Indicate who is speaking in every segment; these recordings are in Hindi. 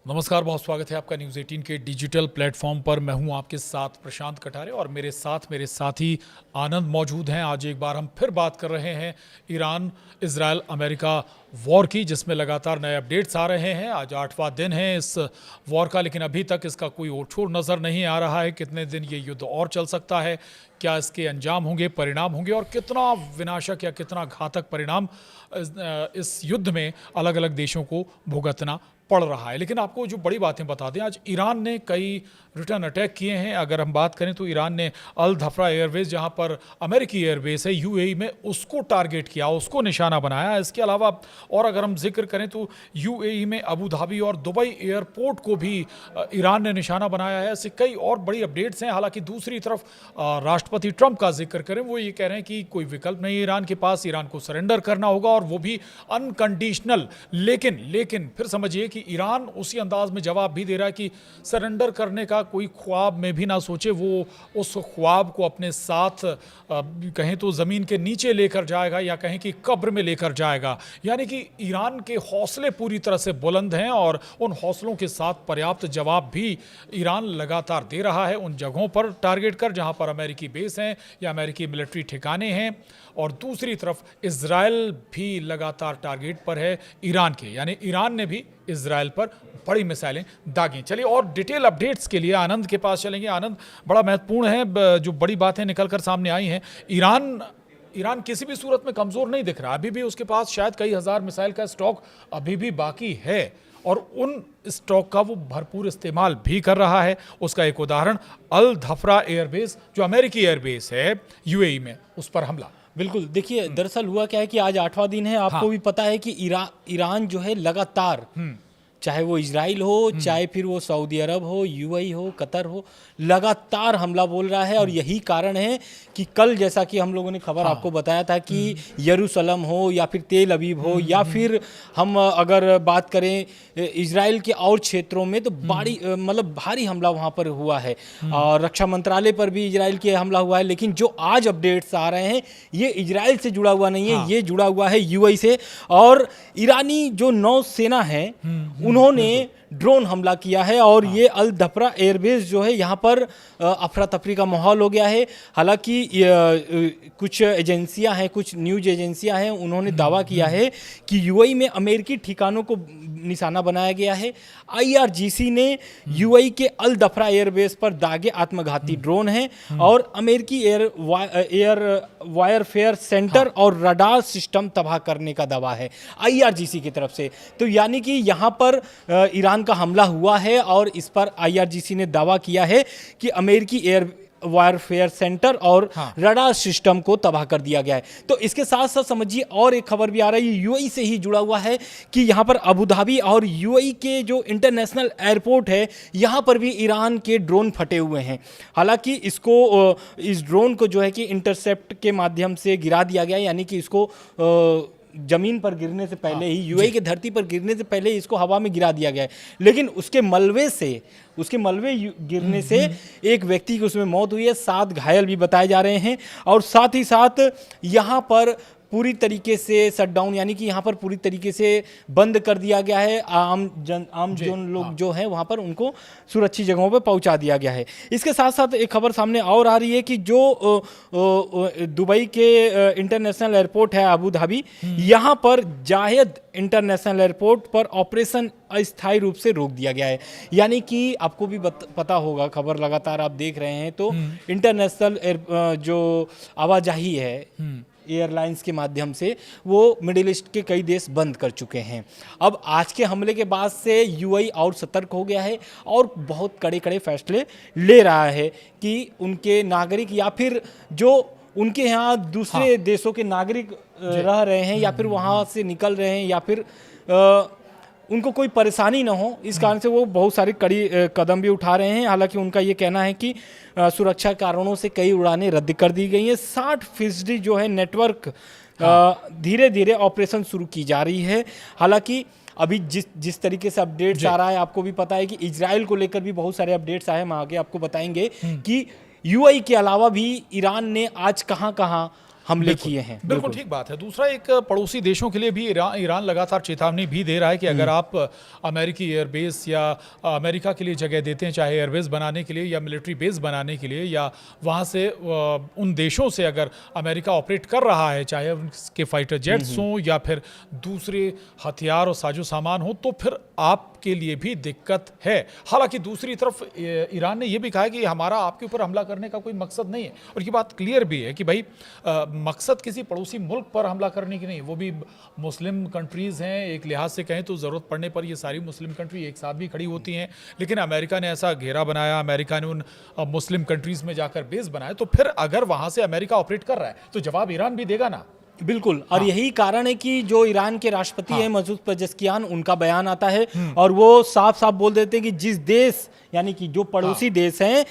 Speaker 1: नमस्कार, बहुत स्वागत है आपका न्यूज़ 18 के डिजिटल प्लेटफॉर्म पर। मैं हूं आपके साथ प्रशांत कटारे और मेरे साथी आनंद मौजूद हैं। आज एक बार हम फिर बात कर रहे हैं ईरान, इजराइल, अमेरिका वॉर की, जिसमें लगातार नए अपडेट्स आ रहे हैं। आज 8वां दिन है इस वॉर का, लेकिन अभी तक इसका कोई ओर-छोर नज़र नहीं आ रहा है। कितने दिन ये युद्ध और चल सकता है, क्या इसके अंजाम होंगे, परिणाम होंगे और कितना विनाशक या कितना घातक परिणाम इस युद्ध में अलग अलग देशों को भुगतना पड़ रहा है। लेकिन आपको जो बड़ी बातें बता दें, आज ईरान ने कई रिटर्न अटैक किए हैं। अगर हम बात करें तो ईरान ने अल धफ्रा एयरबेस, जहां पर अमेरिकी एयरबेस है यूएई में, उसको टारगेट किया, उसको निशाना बनाया। इसके अलावा और अगर हम जिक्र करें तो यूएई में अबू धाबी और दुबई एयरपोर्ट को भी ईरान ने निशाना बनाया है। ऐसे कई और बड़ी अपडेट्स हैं। हालांकि दूसरी तरफ राष्ट्रपति ट्रंप का जिक्र करें, वो ये कह रहे हैं कि कोई विकल्प नहीं है ईरान के पास, ईरान को सरेंडर करना होगा और वो भी अनकंडीशनल। लेकिन फिर समझिए कि ईरान उसी अंदाज में जवाब भी दे रहा है कि सरेंडर करने का कोई ख्वाब में भी ना सोचे। वो उस ख्वाब को अपने साथ कहें तो ज़मीन के नीचे लेकर जाएगा या कहें कि कब्र में लेकर जाएगा। यानी कि ईरान के हौसले पूरी तरह से बुलंद हैं और उन हौसलों के साथ पर्याप्त जवाब भी ईरान लगातार दे रहा है, उन जगहों पर टारगेट कर जहां पर अमेरिकी बेस हैं या अमेरिकी मिलिट्री ठिकाने हैं। और दूसरी तरफ इजराइल भी लगातार टारगेट पर है ईरान के, यानी ईरान ने भी इजराइल पर बड़ी मिसाइलें दागी। चलिए और डिटेल अपडेट्स के लिए आनंद के पास चलेंगे। आनंद, बड़ा महत्वपूर्ण है, जो बड़ी बातें निकलकर सामने आई हैं। ईरान किसी भी सूरत में कमज़ोर नहीं दिख रहा। अभी भी उसके पास शायद कई हज़ार मिसाइल का स्टॉक अभी भी बाकी है और उन स्टॉक का वो भरपूर इस्तेमाल भी कर रहा है। उसका एक उदाहरण अल धफ्रा एयरबेस, जो अमेरिकी एयरबेस है यूएई में, उस पर हमला।
Speaker 2: बिल्कुल, देखिए दरअसल हुआ क्या है कि आज 8वां दिन है। आपको भी पता है कि ईरान जो है लगातार, चाहे वो इजराइल हो, चाहे फिर वो सऊदी अरब हो, यूएई हो, कतर हो, लगातार हमला बोल रहा है। और यही कारण है कि कल, जैसा कि हम लोगों ने खबर आपको बताया था कि यरूशलेम हो या फिर तेल अवीव हो या फिर हम अगर बात करें इजराइल के और क्षेत्रों में, तो भारी हमला वहाँ पर हुआ है। और रक्षा मंत्रालय पर भी इजराइल के हमला हुआ है। लेकिन जो आज अपडेट्स आ रहे हैं, ये इजराइल से जुड़ा हुआ नहीं है, ये जुड़ा हुआ है यूएई से। और ईरानी जो नौसेना है, उन्होंने ड्रोन हमला किया है और ये अल धफ्रा एयरबेस जो है, यहाँ पर अफरा तफरी का माहौल हो गया है। हालांकि कुछ एजेंसियां हैं, कुछ न्यूज एजेंसियां हैं, उन्होंने दावा किया है कि यूएई में अमेरिकी ठिकानों को निशाना बनाया गया है। आईआरजीसी ने यूएई के अल धफ्रा एयरबेस पर दागे आत्मघाती ड्रोन हैं और अमेरिकी एयर वायरफेयर सेंटर और रडार सिस्टम तबाह करने का दावा है आईआरजीसी की तरफ से। तो यानी कि यहाँ पर ईरान का हमला हुआ है और इस पर आईआरजीसी ने दावा किया है कि अमेरिकी एयर वायरफेयर सेंटर और रडार सिस्टम को तबाह कर दिया गया है। तो इसके साथ साथ समझिए और एक खबर भी आ रही है, यूएई से ही जुड़ा हुआ है, कि यहाँ पर अबू धाबी और यूएई के जो इंटरनेशनल एयरपोर्ट है, यहाँ पर भी ईरान के ड्रोन फटे हुए हैं। हालांकि इस ड्रोन को जो है कि इंटरसेप्ट के माध्यम से गिरा दिया गया है, यानी कि इसको जमीन पर गिरने से पहले ही, यूएई की धरती पर गिरने से पहले ही इसको हवा में गिरा दिया गया है। लेकिन उसके मलबे गिरने से एक व्यक्ति की उसमें मौत हुई है, 7 घायल भी बताए जा रहे हैं। और साथ ही साथ यहाँ पर पूरी तरीके से शटडाउन, यानी कि यहाँ पर पूरी तरीके से बंद कर दिया गया है। आम जन लोग जो हैं वहाँ पर, उनको सुरक्षित जगहों पर पहुँचा दिया गया है। इसके साथ साथ एक खबर सामने और आ रही है कि जो दुबई के इंटरनेशनल एयरपोर्ट है अबू धाबी, यहाँ पर जायद इंटरनेशनल एयरपोर्ट पर ऑपरेशन अस्थायी रूप से रोक दिया गया है। यानी कि आपको भी पता होगा, खबर लगातार आप देख रहे हैं, तो इंटरनेशनल जो आवाजाही है एयरलाइंस के माध्यम से, वो मिडिल ईस्ट के कई देश बंद कर चुके हैं। अब आज के हमले के बाद से यूएई और सतर्क हो गया है और बहुत कड़े फैसले ले रहा है कि उनके नागरिक या फिर जो उनके यहाँ दूसरे देशों के नागरिक रह रहे हैं या फिर वहाँ से निकल रहे हैं या फिर उनको कोई परेशानी ना हो, इस कारण से वो बहुत सारी कड़ी कदम भी उठा रहे हैं। हालांकि उनका ये कहना है कि सुरक्षा कारणों से कई उड़ानें रद्द कर दी गई हैं। 60% जो है नेटवर्क धीरे धीरे ऑपरेशन शुरू की जा रही है। हालांकि अभी जिस तरीके से अपडेट्स आ रहा है, आपको भी पता है कि इजराइल को लेकर भी बहुत सारे अपडेट्स आए, हम आगे आपको बताएंगे कि यूएई के अलावा भी ईरान ने आज कहाँ हमले किए हैं।
Speaker 1: बिल्कुल ठीक बात है। दूसरा, एक पड़ोसी देशों के लिए भी ईरान लगातार चेतावनी भी दे रहा है कि अगर आप अमेरिकी एयरबेस या अमेरिका के लिए जगह देते हैं, चाहे एयरबेस बनाने के लिए या मिलिट्री बेस बनाने के लिए, या वहाँ से उन देशों से अगर अमेरिका ऑपरेट कर रहा है, चाहे उनके फाइटर जेट्स हों या फिर दूसरे हथियार और साजो सामान हो, तो फिर आपके लिए भी दिक्कत है। हालांकि दूसरी तरफ ईरान ने यह भी कहा है कि हमारा आपके ऊपर हमला करने का कोई मकसद नहीं है, और ये बात क्लियर भी है कि भाई मकसद किसी पड़ोसी मुल्क पर हमला करने की नहीं, वो भी मुस्लिम कंट्रीज़ हैं। एक लिहाज से कहें तो ज़रूरत पड़ने पर ये सारी मुस्लिम कंट्री एक साथ भी खड़ी होती हैं, लेकिन अमेरिका ने ऐसा घेरा बनाया, अमेरिका ने उन मुस्लिम कंट्रीज़ में जाकर बेस बनाया, तो फिर अगर वहाँ से अमेरिका ऑपरेट कर रहा है तो जवाब ईरान भी देगा ना।
Speaker 2: बिल्कुल, और यही कारण है कि जो ईरान के राष्ट्रपति हैं मसूद पेजेश्कियान, उनका बयान आता है और वो साफ साफ बोल देते हैं कि जिस देश, यानी कि जो पड़ोसी देश हैं,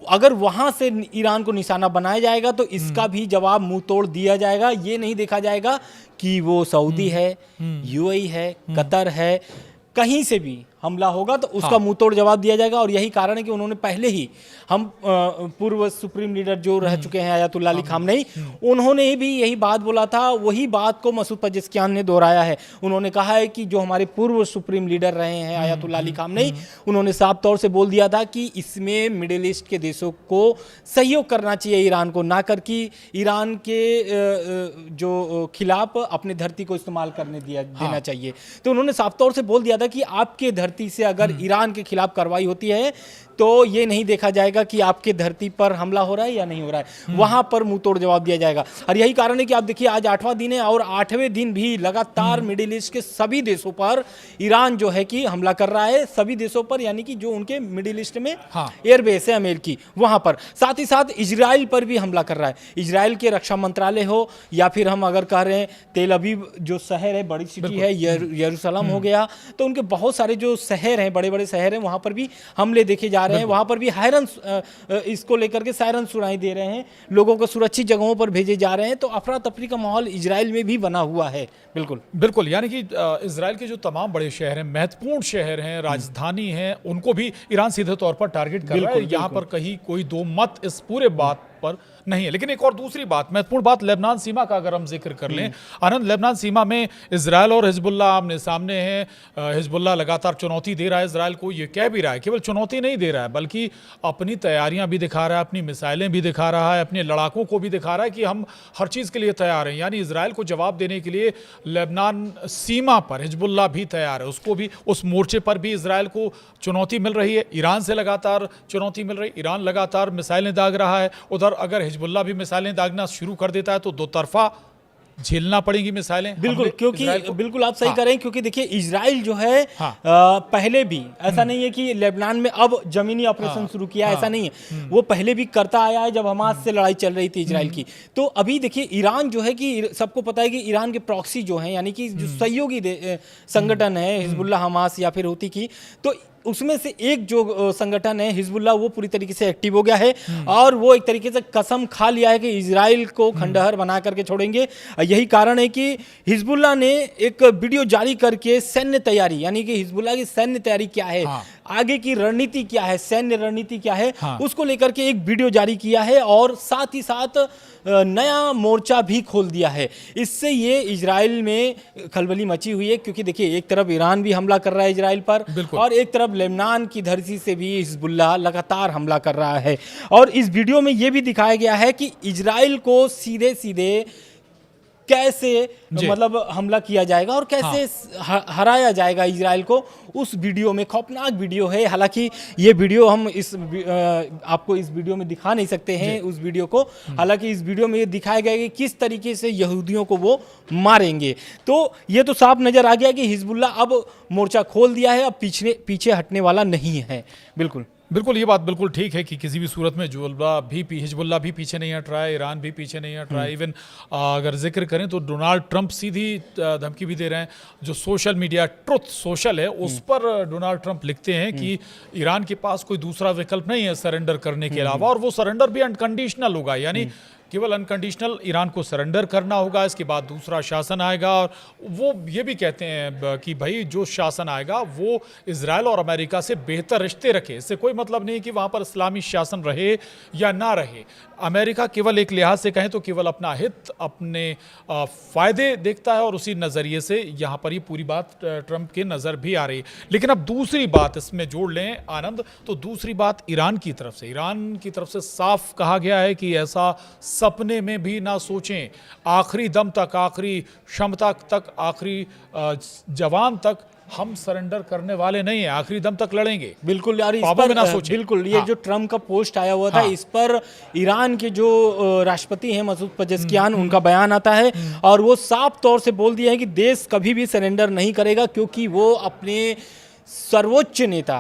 Speaker 2: अगर वहां से ईरान को निशाना बनाया जाएगा तो इसका भी जवाब मुंह तोड़ दिया जाएगा। ये नहीं देखा जाएगा कि वो सऊदी है, यूएई है, कतर है, कहीं से भी हमला होगा तो उसका मुंह तोड़ जवाब दिया जाएगा। और यही कारण है कि उन्होंने पहले ही, हम पूर्व सुप्रीम लीडर जो रह चुके हैं अयातुल्लाह अली खामनेई, उन्होंने भी यही बात बोला था, वही बात को मसूद पेजेश्कियान ने दोहराया है। उन्होंने कहा है कि जो हमारे पूर्व सुप्रीम लीडर रहे हैं अयातुल्लाह अली खामनेई, उन्होंने साफ तौर से बोल दिया था कि इसमें मिडिल ईस्ट के देशों को सहयोग करना चाहिए ईरान को, ना कर कि ईरान के जो खिलाफ अपने धरती को इस्तेमाल करने देना चाहिए। तो उन्होंने साफ तौर से बोल दिया था कि आपके धरती से अगर ईरान के खिलाफ कार्रवाई होती है तो ये नहीं देखा जाएगा कि आपके धरती पर हमला हो रहा है या नहीं हो रहा है, वहां पर मुंह तोड़ जवाब दिया जाएगा। और यही कारण है कि आप देखिए आज 8वां दिन है और 8वें दिन भी लगातार मिडिल ईस्ट के सभी देशों पर ईरान जो है कि हमला कर रहा है, सभी देशों पर, यानी कि जो उनके मिडिल ईस्ट में एयरबेस है अमेरिकी, वहां पर। साथ ही साथ इजराइल पर भी हमला कर रहा है। इजराइल के रक्षा मंत्रालय हो या फिर हम अगर कह रहे हैं तेल अवीव जो शहर है, बड़ी सिटी है, यरूशलेम हो गया, तो उनके बहुत सारे जो शहर हैं, बड़े बड़े शहर हैं, वहां पर भी हमले देखे जा रहे हैं। वहां पर भी हायरन इसको लेकर के सायरन सुनाई दे रहे हैं, लोगों को सुरक्षित जगहों पर भेजे जा रहे हैं। तो अफरा तफरी का माहौल इजराइल में भी बना हुआ है। बिल्कुल
Speaker 1: बिल्कुल, यानी कि इजराइल के जो तमाम बड़े शहर हैं, महत्वपूर्ण शहर हैं, राजधानी हैं, उनको भी ईरान सीधे तौर पर टारगेट कर रहा है। यहाँ पर कहीं कोई दो मत इस पूरे बात पर नहीं है। लेकिन एक और दूसरी बात, महत्वपूर्ण बात, लेबनान सीमा का अगर हम जिक्र कर लें आनंद, लेबनान सीमा में इजराइल और हिजबुल्लाह आमने सामने हैं। हिजबुल्लाह लगातार चुनौती दे रहा है इजराइल को, ये कह भी रहा है, केवल चुनौती नहीं दे रहा है बल्कि अपनी तैयारियां भी दिखा रहा है, अपनी मिसाइलें भी दिखा रहा है, अपने लड़ाकों को भी दिखा रहा है कि हम हर चीज़ के लिए तैयार हैं। यानी इजराइल को जवाब देने के लिए लेबनान सीमा पर हिजबुल्लाह भी तैयार है, उसको भी, उस मोर्चे पर भी इजराइल को चुनौती मिल रही है। ईरान से लगातार चुनौती मिल रही है, ईरान लगातार मिसाइलें दाग रहा है। उधर अगर हिजबुल्लाह भी मिसाइलें दागना शुरू कर देता है तो दो तरफा झेलना पड़ेगी मिसाइलें।
Speaker 2: बिल्कुल, क्योंकि बिल्कुल आप सही करें, क्योंकि देखिए इजराइल जो है पहले भी, ऐसा नहीं है कि लेबनान में अब जमीनी ऑपरेशन शुरू किया, ऐसा नहीं है, वो पहले भी करता आया है जब हमास से लड़ाई चल रही थी इजराइल की। तो अभी देखिए ईरान जो है कि सबको पता है कि ईरान के प्रॉक्सी जो है, यानी कि जो सहयोगी संगठन है हिजबुल्लाह, हमास या फिर हूती की, तो उसमें से एक जो संगठन है हिजबुल्लाह, वो पूरी तरीके से एक्टिव हो गया है और वो एक तरीके से कसम खा लिया है कि इजराइल को खंडहर बना करके छोड़ेंगे। यही कारण है कि हिजबुल्लाह ने एक वीडियो जारी करके सैन्य तैयारी, यानी कि हिजबुल्लाह की सैन्य तैयारी क्या है, आगे की रणनीति क्या है, सैन्य रणनीति क्या है, उसको लेकर के एक वीडियो जारी किया है और साथ ही साथ नया मोर्चा भी खोल दिया है। इससे ये इजराइल में खलबली मची हुई है, क्योंकि देखिए एक तरफ ईरान भी हमला कर रहा है इजराइल पर और एक तरफ लेबनान की धरती से भी हिजबुल्लाह लगातार हमला कर रहा है। और इस वीडियो में ये भी दिखाया गया है कि इजराइल को सीधे सीधे कैसे मतलब हमला किया जाएगा और कैसे हराया जाएगा इजराइल को। उस वीडियो में खौफनाक वीडियो है, हालांकि ये वीडियो हम आपको इस वीडियो में दिखा नहीं सकते हैं उस वीडियो को, हालांकि इस वीडियो में ये दिखाया गया है कि किस तरीके से यहूदियों को वो मारेंगे। तो ये तो साफ नजर आ गया कि हिजबुल्लाह अब मोर्चा खोल दिया है, अब पीछे हटने वाला नहीं है। बिल्कुल
Speaker 1: बिल्कुल, ये बात बिल्कुल ठीक है कि किसी भी सूरत में हिजबुल्लाह भी पीछे नहीं हट रहा है, ईरान भी पीछे नहीं हट रहा है। इवन अगर जिक्र करें तो डोनाल्ड ट्रंप सीधी धमकी भी दे रहे हैं। जो सोशल मीडिया ट्रुथ सोशल है उस पर डोनाल्ड ट्रंप लिखते हैं कि ईरान के पास कोई दूसरा विकल्प नहीं है सरेंडर करने के अलावा, और वो सरेंडर भी अनकंडीशनल होगा, यानी केवल अनकंडीशनल ईरान को सरेंडर करना होगा, इसके बाद दूसरा शासन आएगा। और वो ये भी कहते हैं कि भाई जो शासन आएगा वो इजराइल और अमेरिका से बेहतर रिश्ते रखे। इससे कोई मतलब नहीं कि वहाँ पर इस्लामी शासन रहे या ना रहे। अमेरिका केवल एक लिहाज से कहें तो केवल अपना हित, अपने फ़ायदे देखता है, और उसी नज़रिए से यहाँ पर ये पूरी बात ट्रंप के नज़र भी आ रही है। लेकिन अब दूसरी बात इसमें जोड़ लें आनंद, तो दूसरी बात ईरान की तरफ से साफ कहा गया है कि ऐसा सपने में भी ना सोचें, आखिरी दम तक, आखिरी क्षमता तक, आखिरी जवान तक हम सरेंडर करने वाले नहीं है, आखिरी दम तक लड़ेंगे।
Speaker 2: बिल्कुल यार, इस
Speaker 1: ख्वाबों
Speaker 2: पर
Speaker 1: में ना सोचें।
Speaker 2: बिल्कुल ये जो ट्रम्प का पोस्ट आया हुआ था, इस पर ईरान के जो राष्ट्रपति हैं मसूद पेजेश्कियान, उनका बयान आता है और वो साफ तौर से बोल दिया है कि देश कभी भी सरेंडर नहीं करेगा, क्योंकि वो अपने सर्वोच्च नेता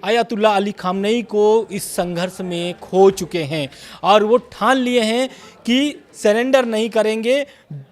Speaker 2: आयतुल्लाह अली खामनेई को इस संघर्ष में खो चुके हैं और वो ठान लिए हैं कि सरेंडर नहीं करेंगे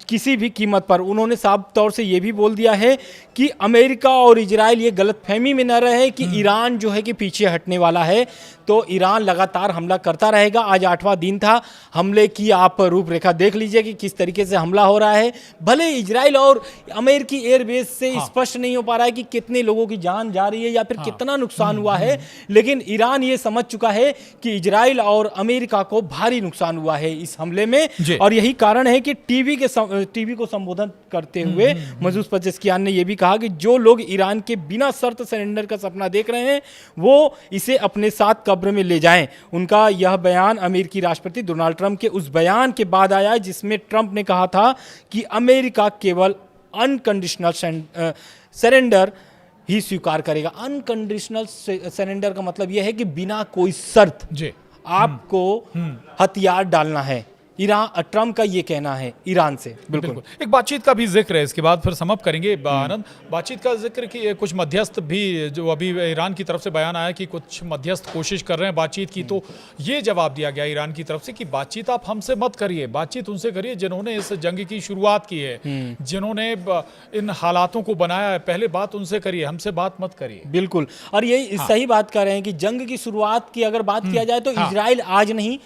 Speaker 2: किसी भी कीमत पर। उन्होंने साफ तौर से ये भी बोल दिया है कि अमेरिका और इजराइल ये गलतफहमी में न रहे कि ईरान जो है कि पीछे हटने वाला है, तो ईरान लगातार हमला करता रहेगा। आज 8वां दिन था हमले की, आप रूपरेखा देख लीजिए कि किस तरीके से हमला हो रहा है। भले इजराइल और अमेरिकी एयरबेस से स्पष्ट नहीं हो पा रहा है कि कितने लोगों की जान जा रही है या फिर कितना नुकसान हुआ है, लेकिन ईरान ये समझ चुका है कि इजराइल और अमेरिका को भारी नुकसान हुआ है इस हमले में। और यही कारण है कि टीवी को संबोधन करते हुए मसूद पेजेश्कियान ने यह भी कहा कि जो लोग ईरान के बिना शर्त सरेंडर का सपना देख रहे हैं वो इसे अपने साथ कब्र में ले जाएं। उनका यह बयान अमेरिकी राष्ट्रपति डोनाल्ड ट्रंप के उस बयान के बाद आया जिसमें ट्रंप ने कहा था कि अमेरिका केवल अनकंडीशनल सरेंडर ही स्वीकार करेगा। अनकंडीशनल सरेंडर का मतलब यह है कि बिना कोई शर्त आपको हथियार डालना है। ट्रंप का ये कहना है ईरान से। बिल्कुल।
Speaker 1: एक बातचीत का भी जिक्र है, इसके बाद फिर समाप्त करेंगे आनंद। बातचीत का जिक्र कि कुछ मध्यस्थ भी, जो अभी ईरान की तरफ से बयान आया कि कुछ मध्यस्थ कोशिश कर रहे हैं बातचीत की, तो ये जवाब दिया गया ईरान की तरफ से कि बातचीत आप हमसे मत करिए, बातचीत उनसे करिए जिन्होंने इस जंग की शुरुआत की है, जिन्होंने इन हालातों को बनाया है, पहले बात उनसे करिए, हमसे बात मत करिए।
Speaker 2: बिल्कुल, और यही सही बात कर रहे हैं कि जंग की शुरुआत की अगर बात किया जाए तो इजराइल आज नहीं,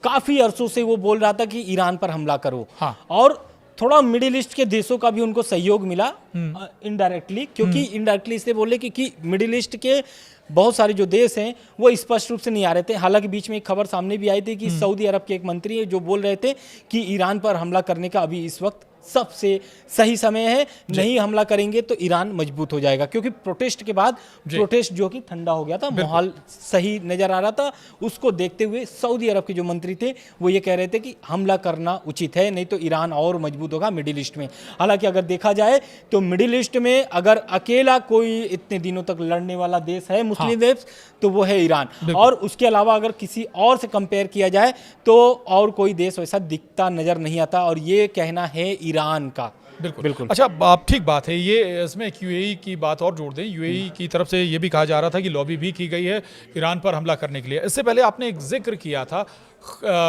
Speaker 2: काफी अरसों से वो बोल रहा था कि ईरान पर हमला करो। और थोड़ा मिडिल ईस्ट के देशों का भी उनको सहयोग मिला इनडायरेक्टली, क्योंकि इनडायरेक्टली इसलिए बोले कि मिडिल ईस्ट के बहुत सारे जो देश हैं वो स्पष्ट रूप से नहीं आ रहे थे। हालांकि बीच में एक खबर सामने भी आई थी कि सऊदी अरब के एक मंत्री है जो बोल रहे थे कि ईरान पर हमला करने का अभी इस वक्त सबसे सही समय है, नहीं हमला करेंगे तो ईरान मजबूत हो जाएगा। क्योंकि प्रोटेस्ट के बाद प्रोटेस्ट जो कि ठंडा हो गया था, माहौल सही नजर आ रहा था, उसको देखते हुए सऊदी अरब के जो मंत्री थे वो ये कह रहे थे कि हमला करना उचित है, नहीं तो ईरान और मजबूत होगा मिडिल ईस्ट में। हालांकि अगर देखा जाए तो मिडिल ईस्ट में अगर अकेला कोई इतने दिनों तक लड़ने वाला देश है मुस्लिम देश तो वो है ईरान, और उसके अलावा अगर किसी और से कंपेयर किया जाए तो और कोई देश वैसा दिखता नजर नहीं आता, और ये कहना है ईरान का। बिल्कुल।
Speaker 1: अच्छा, आप ठीक बात है, ये इसमें यूएई की बात और जोड़ दें। यूएई की तरफ से ये भी कहा जा रहा था कि लॉबी भी की गई है ईरान पर हमला करने के लिए। इससे पहले आपने एक जिक्र किया था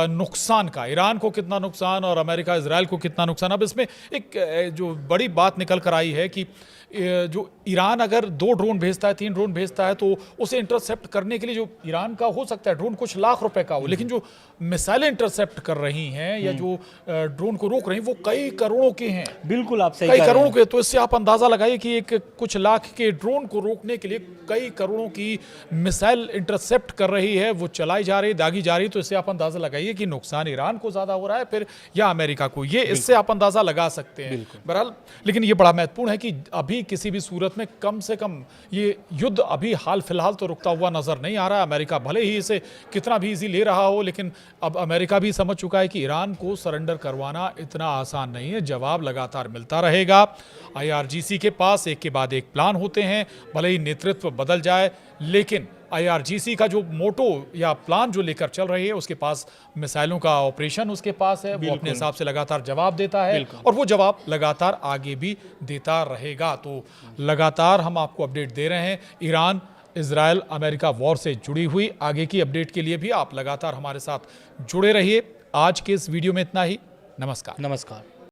Speaker 1: नुकसान का, ईरान को कितना नुकसान और अमेरिका इजराइल को कितना नुकसान। अब इसमें एक जो बड़ी बात निकल कर आई है कि जो ईरान अगर 2 ड्रोन भेजता है, 3 ड्रोन भेजता है, तो उसे इंटरसेप्ट करने के लिए जो ईरान का हो सकता है ड्रोन कुछ लाख रुपए का हो, लेकिन जो मिसाइलें इंटरसेप्ट कर रही हैं या जो ड्रोन को रोक रही हैं वो कई करोड़ों के हैं।
Speaker 2: बिल्कुल, आप सही
Speaker 1: कई करोड़ों के। तो इससे आप अंदाजा लगाइए कि एक कुछ लाख के ड्रोन को रोकने के लिए कई करोड़ों की मिसाइल इंटरसेप्ट कर रही है, वो चलाई जा रही, दागी जा रही। तो इससे आप अंदाजा लगाइए कि नुकसान ईरान को ज्यादा हो रहा है फिर या अमेरिका को, ये इससे आप अंदाजा लगा सकते हैं। बहरहाल, लेकिन ये बड़ा महत्वपूर्ण है कि अभी किसी भी सूरत में कम से कम ये युद्ध अभी हाल फिलहाल तो रुकता हुआ नजर नहीं आ रहा है। अमेरिका भले ही इसे कितना भी इजी ले रहा हो, लेकिन अब अमेरिका भी समझ चुका है कि ईरान को सरेंडर करवाना इतना आसान नहीं है, जवाब लगातार मिलता रहेगा। IRGC के पास एक के बाद एक प्लान होते हैं, भले ही नेतृत्व बदल जाए, लेकिन IRGC का जो मोटो या प्लान जो लेकर चल रही है, उसके पास मिसाइलों का ऑपरेशन उसके पास है, वो अपने हिसाब से लगातार जवाब देता है और वो जवाब लगातार आगे भी देता रहेगा। तो लगातार हम आपको अपडेट दे रहे हैं ईरान इजराइल अमेरिका वॉर से जुड़ी हुई। आगे की अपडेट के लिए भी आप लगातार हमारे साथ जुड़े रहिए। आज के इस वीडियो में इतना ही। नमस्कार।